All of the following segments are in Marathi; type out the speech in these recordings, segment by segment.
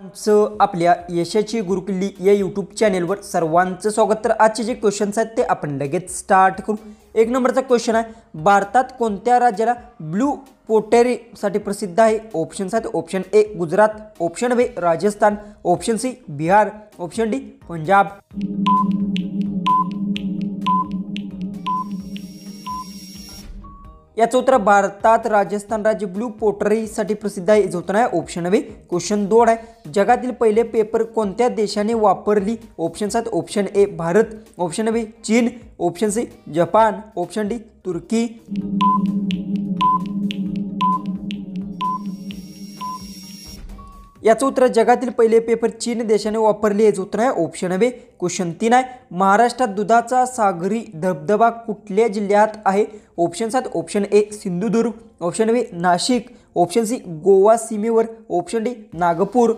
आपल्या यशाची गुरुकिल्ली या यूट्यूब चॅनेलवर सर्वांचं स्वागत। तर आजचे जे क्वेश्चन्स आहेत ते आपण लगेच स्टार्ट करू। एक नंबरचा क्वेश्चन आहे, भारतात कोणत्या राज्याला ब्लू पोटरी साठी प्रसिद्ध आहे? ऑप्शन्स आहेत, option A Gujarat, option B Rajasthan, option C Bihar, option D Punjab. याचं उत्तर भारतात राजस्थान राज्य ब्लू पोटरी साठी प्रसिद्ध आहे। याचं उत्तर आहे ऑप्शन बी। क्वेश्चन 2 आहे, जगातील पहिले पेपर कोणत्या देशाने वापरली? ऑप्शन्स आहेत, option A Bharat, option B चीन, option C Japan, option D तुर्की। याचं उत्तर जगातील पहिले पेपर चीन देशाने वापरले। याचं उत्तर आहे ऑप्शन बी। क्वेश्चन 3 आहे, महाराष्ट्रात दुधाचा सागरी धबधबा कुठल्या जिल्ह्यात आहे? ऑप्शन्स आहेत, option A Sindhudurg, option B Nashik, option C Goa सीमेवर, ऑप्शन डी नागपूर।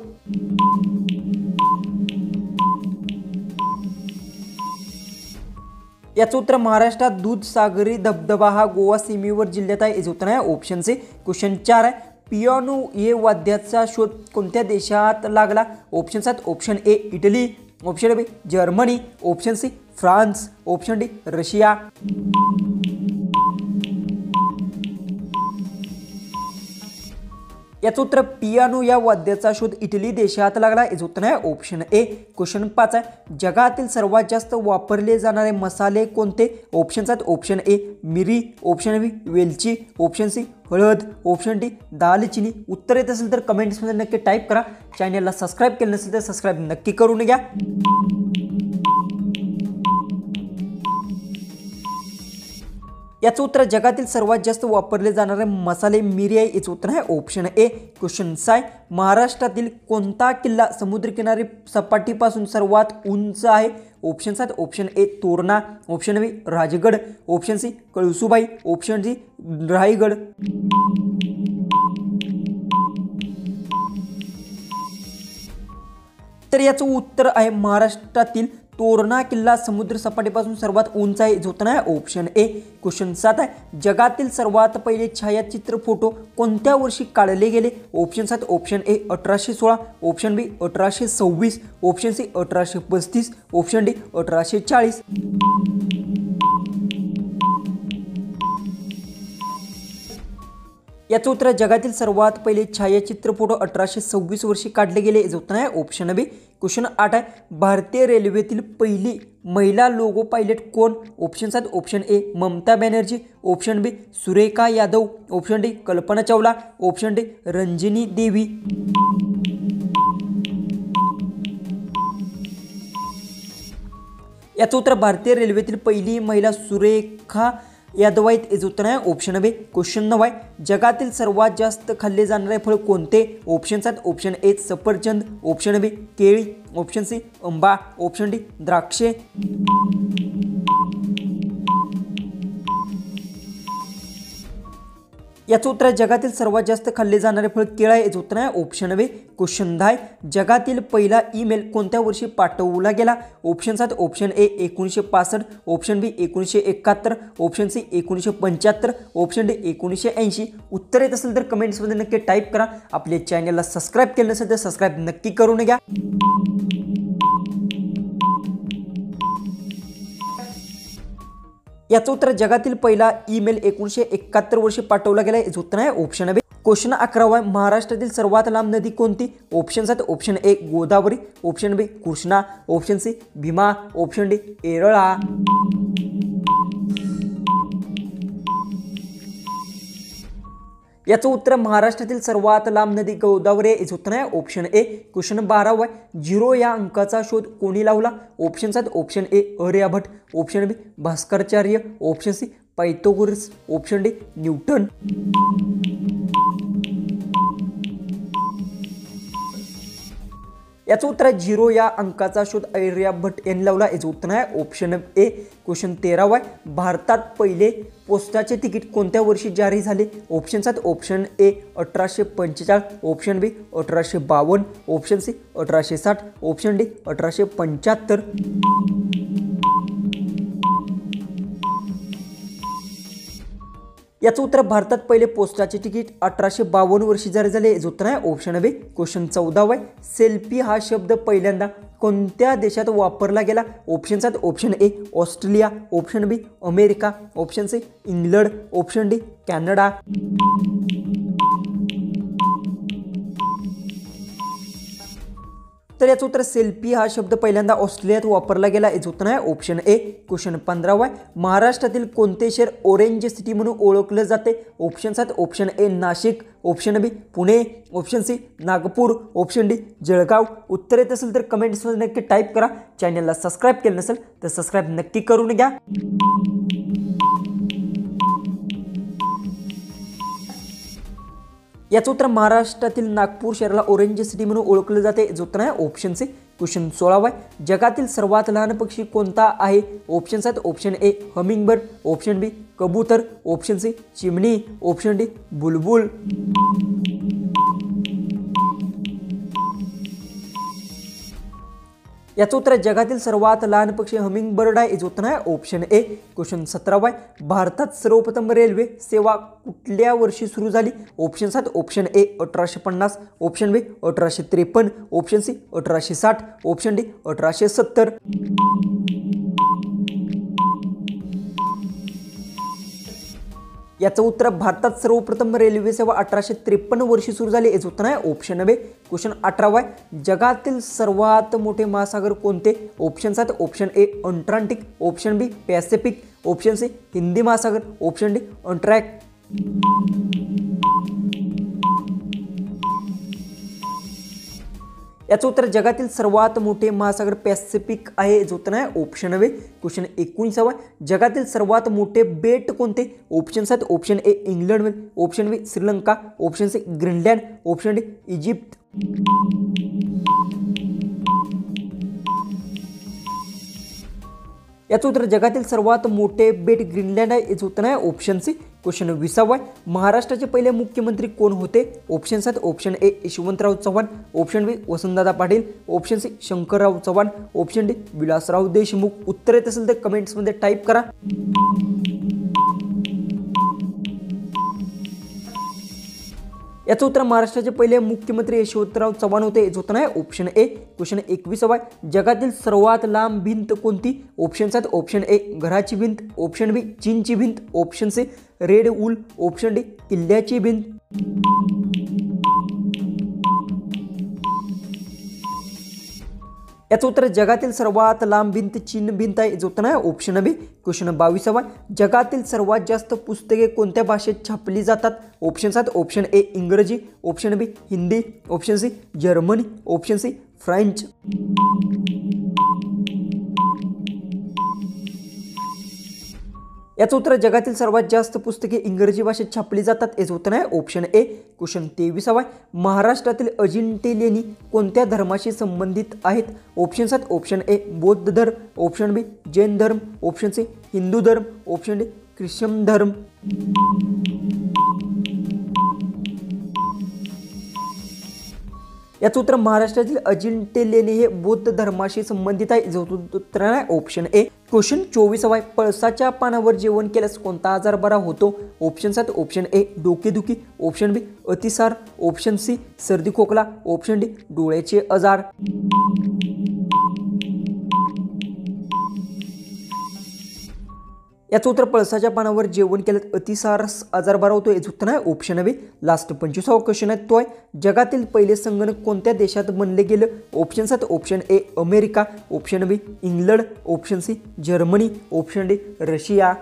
याचं उत्तर महाराष्ट्रात दूध सागरी धबधबा हा गोवा सीमेवर जिल्ह्यात आहे। याचं उत्तर आहे ऑप्शन सी। क्वेश्चन 4 आहे, पियानो या वाद्याचा शोध कोणत्या देशात लागला? ऑप्शन्स आहेत, option A Italy, option B Germany, option C France, option D Russia. याचं उत्तर पियानो या वाद्याचा शोध इटली देशात लागला। याचं उत्तर आहे ऑप्शन ए। क्वेश्चन 5 आहे, जगातील सर्वात जास्त वापरले जाणारे मसाले कोणते? ऑप्शन्स आहेत, ऑप्शन ए मिरी, ऑप्शन बी वेलची, ऑप्शन सी हळद, ऑप्शन डी दालचिनी। उत्तर येत असेल तर कमेंट्समध्ये नक्की टाईप करा। चॅनलला सबस्क्राईब केलं नसेल तर सबस्क्राईब नक्की करून घ्या। याचं उत्तर जगातील सर्वात जास्त वापरले जाणारे मसाले मिरी आहे। याचं उत्तर आहे ऑप्शन ए। क्वेश्चन 6, महाराष्ट्रातील कोणता किल्ला समुद्रकिनारी सपाटीपासून सर्वात उंच आहे? ऑप्शन्स आहेत, option A Torna, option B Rajgad, option C Kalsubai, option D Raigad. तर याचं उत्तर आहे महाराष्ट्रातील तोरणा किल्ला समुद्र सपाटीपासून सर्वात उंच आहे। याचं उत्तर आहे ऑप्शन ए। क्वेश्चन 7 आहे, जगातील सर्वात पहिले छायाचित्र फोटो कोणत्या वर्षी काढले गेले? ऑप्शन्स आहेत, option A 1816, option B 1826, option C 1835, option D 1840। याचं उत्तर जगातील सर्वात पहिले छायाचित्र फोटो 1826 वर्षी काढले गेले। याचं उत्तर आहे ऑप्शन बी। क्वेश्चन 8 आहे, भारतीय रेल्वेतील पहिली महिला लोगो पायलट कोण? ऑप्शन्स आहेत, option A Mamata Banerjee, option B Surekha Yadav, option D Kalpana Chawla, option D Ranjani देवी। याचं उत्तर भारतीय रेल्वेतील पहिली महिला सुरेखा यादव आहेत। याचं उत्तर आहे ऑप्शन बी। क्वेश्चन 9 आहे, जगातील सर्वात जास्त खाल्ले जाणारे फळ कोणते? ऑप्शन्स आहेत, ऑप्शन ए सफरचंद, ऑप्शन बी केळी, ऑप्शन सी आंबा, ऑप्शन डी द्राक्षे। याचं उत्तर जगातील सर्वात जास्त खाल्ले जाणारे फळ केळं आहे। याचं उत्तर आहे ऑप्शन बी। क्वेश्चन 10, जगातील पहिला ईमेल कोणत्या वर्षी पाठवला गेला? ऑप्शन्स आहेत, option A 1965, option B 1971, option C 1975, option D 1980। उत्तर येत असेल तर कमेंट्समध्ये नक्की टाईप करा। आपल्या चॅनलला सबस्क्राईब केलं नसेल तर सबस्क्राईब नक्की करून घ्या। याचं उत्तर जगातील पहिला ईमेल 1971 वर्षी पाठवला गेला। याचं उत्तर आहे ऑप्शन बी। क्वेश्चन 11, महाराष्ट्रातील सर्वात लांब नदी कोणती? ऑप्शन्स आहेत, option A Godavari, option B Krishna, option C Bhima, option D Yerala. याचं उत्तर महाराष्ट्रातील सर्वात लांब नदी गोदावरी आहे। याचं उत्तर आहे ऑप्शन ए। क्वेश्चन 12 आहे, 0 या अंकाचा शोध कोणी लावला? ऑप्शन्स आहेत, option A Aryabhatta, option B Bhaskaracharya, option C Pythagoras, option D Newton. याचं उत्तर आहे 0 या अंकाचा शोध आर्यभट्ट यांनी लावला। याचं उत्तर आहे ऑप्शन ए। क्वेश्चन 13 आहे, भारतात पहिले पोस्टाचे तिकीट कोणत्या वर्षी जारी झाले? ऑप्शन्स आहेत, option A 1845, option B 1852, option C 1860, option D 1875। याचं उत्तर भारतात पहिले पोस्टाचे तिकीट 1852 वर्षी जारी झाले. याचं उत्तर आहे ऑप्शन बी. क्वेश्चन 14 आहे. सेल्फी हा शब्द पहिल्यांदा कोणत्या देशात वापरला गेला? ऑप्शन्स आहेत option A Australia, option B America, option C England, option D Canada. तर याचं उत्तर सेल्फी हा शब्द पहिल्यांदा ऑस्ट्रेलियात वापरला गेला. याचं उत्तर आहे ऑप्शन ए. क्वेश्चन 15 आहे. महाराष्ट्रातील कोणते शहर ऑरेंज सिटी म्हणून ओळखले जाते? ऑप्शन्स आहेत option A Nashik, option B Pune, option C Nagpur, option D Jalgaon. उत्तर येत असेल तर कमेंट्समध्ये नक्की टाईप करा. चॅनलला सबस्क्राईब केलं नसेल तर सबस्क्राईब नक्की करून घ्या. याचं उत्तर महाराष्ट्रातील नागपूर शहराला ऑरेंज सिटी म्हणून ओळखले जाते. जो उत्तर आहे ऑप्शन सी. क्वेश्चन 16 आहे. जगातील सर्वात लहान पक्षी कोणता आहे? ऑप्शन्स आहेत ऑप्शन ए हमिंगबर्ड, ऑप्शन बी कबूतर, ऑप्शन सी चिमणी, ऑप्शन डी बुलबुल. याचं उत्तर जगातील सर्वात लहान पक्षी हमिंगबर्ड आहे. याचं उत्तर आहे ऑप्शन ए. क्वेश्चन 17 आहे. भारतात सर्वप्रथम रेल्वे सेवा कुठल्या वर्षी सुरू झाली? ऑप्शन्स आहेत option A 1850, option B 1853, option C 1860, option D 1870. याचं उत्तर भारतात सर्वप्रथम रेल्वे सेवा 1853 वर्षी सुरू झाली. याचं उत्तर आहे ऑप्शन बी. क्वेश्चन 18 आहे. जगातील सर्वात मोठे महासागर कोणते? ऑप्शन्स आहेत option A Atlantic, option B Pacific, option C हिंदी महासागर, ऑप्शन डी अटलांटिक. याचं उत्तर जगातील सर्वात मोठे महासागर पॅसिफिक आहे. याचं उत्तर आहे ऑप्शन बी. क्वेश्चन 19 आहे. जगातील सर्वात मोठे बेट कोणते? ऑप्शन्स आहेत option A England, option B Sri Lanka, option C Greenland, option D Egypt. याचं उत्तर जगातील सर्वात मोठे बेट ग्रीनलँड आहे. याचं उत्तर आहे ऑप्शन सी. क्वेश्चन 20 आहे. महाराष्ट्राचे पहिले मुख्यमंत्री कोण होते? ऑप्शन्स आहेत option A Yashwantrao Chavan, option B Vasantdada Patil, option C Shankarrao Chavan, option D Vilasrao Deshmukh. उत्तर येत असेल तर कमेंट्समध्ये टाईप करा. याचं उत्तर महाराष्ट्राचे पहिले मुख्यमंत्री यशवंतराव चव्हाण होते. याचं उत्तर आहे ऑप्शन ए. क्वेश्चन 21 आहे. जगातील सर्वात लांब भिंत कोणती? ऑप्शन्स आहेत ऑप्शन ए घराची भिंत, ऑप्शन बी चीनची भिंत, option C red wall, option D किल्ल्याची भिंत. याचं उत्तर जगातील सर्वात लांब भिंत चीन भिंत आहे. याचं उत्तर आहे ऑप्शन बी. क्वेश्चन 22 आहे. जगातील सर्वात जास्त पुस्तके कोणत्या भाषेत छापली जातात? ऑप्शन्स आहेत ऑप्शन ए इंग्रजी, option B Hindi, option C Germany, option C French. याचं उत्तर जगातील सर्वात जास्त पुस्तके इंग्रजी भाषेत छापली जातात. याचं उत्तर आहे ऑप्शन ए. क्वेश्चन 23 आहे. महाराष्ट्रातील अजिंठा लेणी कोणत्या धर्माशी संबंधित आहेत? ऑप्शन्स आहेत ऑप्शन ए बौद्ध धर्म, ऑप्शन बी जैन धर्म, ऑप्शन सी हिंदू धर्म, ऑप्शन डी ख्रिश्चन धर्म. याचं उत्तर महाराष्ट्रातील अजिंठा लेणी हे बौद्ध धर्माशी संबंधित आहे. जो उत्तर आहे ऑप्शन ए. क्वेश्चन 24 आहे. पळसाच्या पानावर जेवण केल्यास कोणता आजार बरा होतो? ऑप्शन्स आहेत ऑप्शन ए डोकेदुखी, ऑप्शन बी अतिसार, ऑप्शन सी सर्दी खोकला, ऑप्शन डी डोळ्याचे आजार. याचं उत्तर पळसाच्या पानावर जेवण केल्यास अतिसार आजार बरा होतो. याचं उत्तर आहे ऑप्शन बी. लास्ट 25वा क्वेश्चन आहे तो आहे. जगातील पहिले संगणक कोणत्या देशात बनले गेले? ऑप्शन्स आहेत option A America, option B England, option C Germany, option D Russia.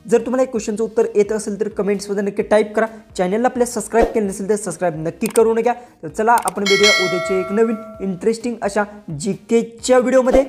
जर तुम्हाला एक क्वेश्चनचं उत्तर येत असेल तर कमेंट्समध्ये नक्की टाईप करा. चॅनलला आपल्या सबस्क्राईब केलं नसेल तर सबस्क्राईब नक्की करून घ्या. तर चला आपण भेटूया उद्याच्या एक नवीन इंटरेस्टिंग अशा जीकेच्या व्हिडिओमध्ये.